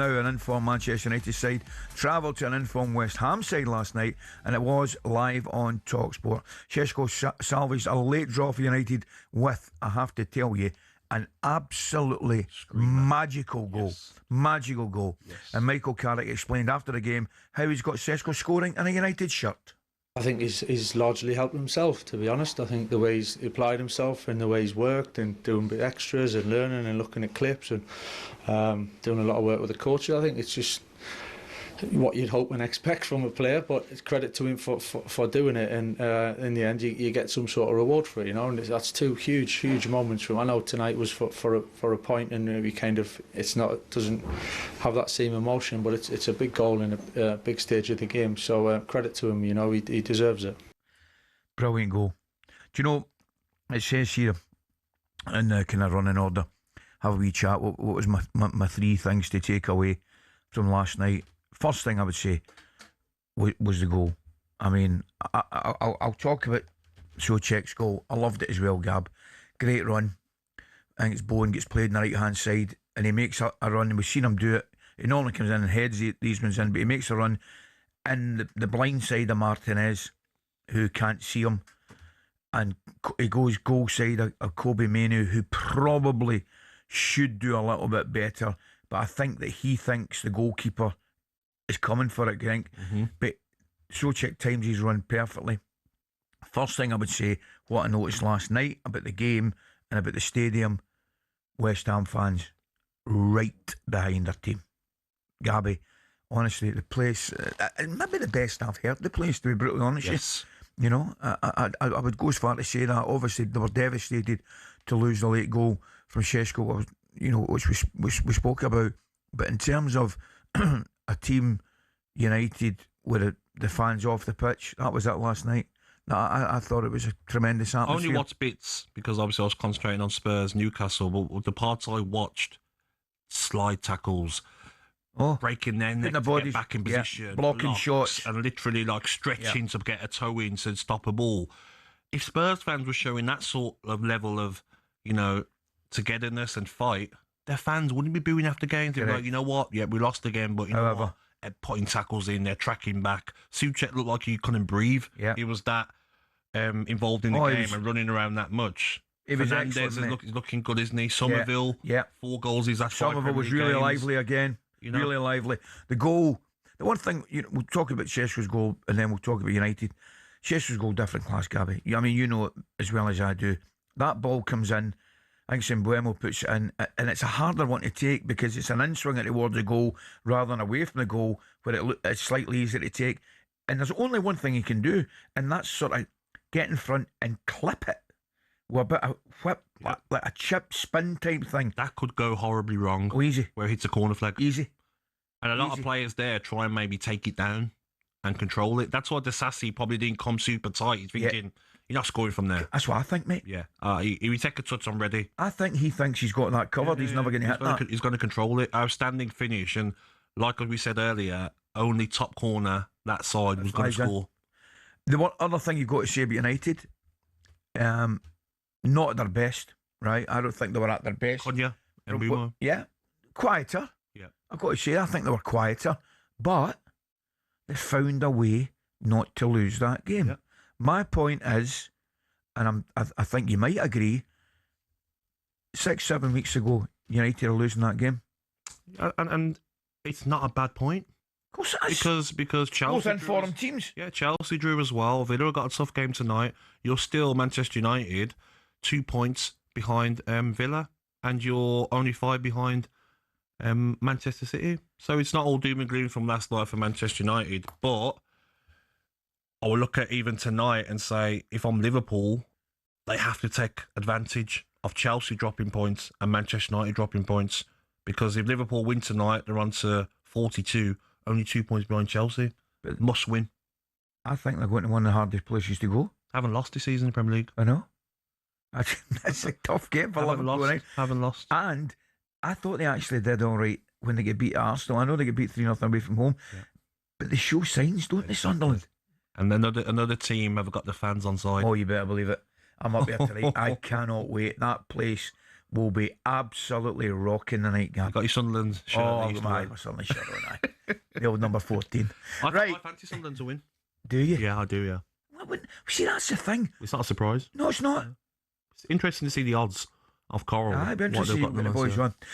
now an informed Manchester United side travelled to an informed West Ham side last night, and it was live on talkSPORT. Sesko salvaged a late draw for United with, I have to tell you, an absolutely magical goal. Yes. Magical goal. Yes. And Michael Carrick explained after the game how he's got Sesko scoring in a United shirt. I think he's largely helped himself, to be honest. I think the way he's applied himself and the way he's worked and doing bit extras and learning and looking at clips and doing a lot of work with the coach, I think it's just what you'd hope and expect from a player, but it's credit to him for doing it, and in the end you get some sort of reward for it, you know, and that's two huge moments from. I know tonight was for a point, and maybe kind of doesn't have that same emotion, but it's a big goal in a big stage of the game, so credit to him, you know, he deserves it. Brilliant goal. Do you know, it says here in the kind of running order, have a wee chat, what was my three things to take away from last night. First thing I would say was the goal. I mean, I'll talk about Souček's goal. I loved it as well, Gab. Great run. I think it's Bowen gets played on the right hand side, and he makes a run, and we've seen him do it. He normally comes in and heads these ones in, but he makes a run in the blind side of Martinez, who can't see him, and he goes goal side of Kobe Mainoo, who probably should do a little bit better, but I think that he thinks the goalkeeper is coming for it, I think. But Souček times his run perfectly. First thing I would say, what I noticed last night about the game and about the stadium, West Ham fans right behind their team. Gabby, honestly, the place, maybe the best I've heard the place, to be brutally honest. Yes. You know, I would go as far to say that. Obviously, they were devastated to lose the late goal from Sesko, you know, which we spoke about. But in terms of a team United with the fans off the pitch, that was it last night. I thought it was a tremendous atmosphere. Only watched bits because obviously I was concentrating on Spurs, Newcastle, but the parts I watched, slide tackles, breaking their neck to get back in position, blocking shots, and literally like stretching to get a toe in to stop a ball. If Spurs fans were showing that sort of level of, you know, togetherness and fight, their fans wouldn't be booing after games. They'd be like, you know what? Yeah, we lost again, but you know what? They're putting tackles in, they're tracking back. Souček looked like he couldn't breathe. Yeah. He was that involved in the game and running around that much. Fernandez is looking good, isn't he? Somerville, 4 goals. He's that Somerville was really lively again. You know? Really lively. The goal, the one thing, you know, we'll talk about Sesko's goal and then we'll talk about United. Sesko's goal, different class, Gabby. I mean, you know it as well as I do. That ball comes in, I think Mbuemo puts it in, and it's a harder one to take because it's an in-swing towards the goal rather than away from the goal, where it's slightly easier to take. And there's only one thing he can do, and that's sort of get in front and clip it with a bit of whip, like a chip spin type thing. That could go horribly wrong. Oh, easy. Where it hits a corner flag. Easy. And a lot of players there try and maybe take it down and control it. That's why Disasi probably didn't come super tight. He's thinking... You're not scoring from there. That's what I think, mate. Yeah. He will take a touch on ready. I think he thinks he's got that covered. He's never going to hit that. He's going to control it. Outstanding finish. And like we said earlier, only top corner, that side, was going to score. The one other thing you've got to say about United, not at their best, right? I don't think they were at their best. Konya and Mbeumo. Yeah. Quieter. Yeah. I've got to say, I think they were quieter. But they found a way not to lose that game. Yeah. My point is, and I think you might agree, 6-7 weeks ago, United are losing that game. And it's not a bad point. Of course it is. Because Chelsea... Both informed teams. Yeah, Chelsea drew as well. Villa got a tough game tonight. You're still Manchester United, 2 points behind Villa, and you're only 5 behind Manchester City. So it's not all doom and gloom from last night for Manchester United, but... I will look at even tonight and say, if I'm Liverpool, they have to take advantage of Chelsea dropping points and Manchester United dropping points. Because if Liverpool win tonight, they're on to 42, only 2 points behind Chelsea. But must win. I think they're going to one of the hardest places to go. Haven't lost this season in the Premier League. I know. That's a tough game for Liverpool. Haven't lost. And I thought they actually did all right when they get beat at Arsenal. I know they get beat 3-0 away from home. Yeah. But they show signs, don't they, Sunderland? And another team have got the fans on side. Oh, you better believe it. I'm up there tonight. I cannot wait. That place will be absolutely rocking the night, You Gab. got your Sunderland shirt. Oh, that you used to my, wear. my Sunday shirt on, aye. The old number 14. I fancy Sunderland to win. Do you? Yeah, I do, yeah. See, that's the thing. It's not a surprise. No, it's not. It's interesting to see the odds of Coral. I'd be what interested to they've see got what the going on, boys so. run.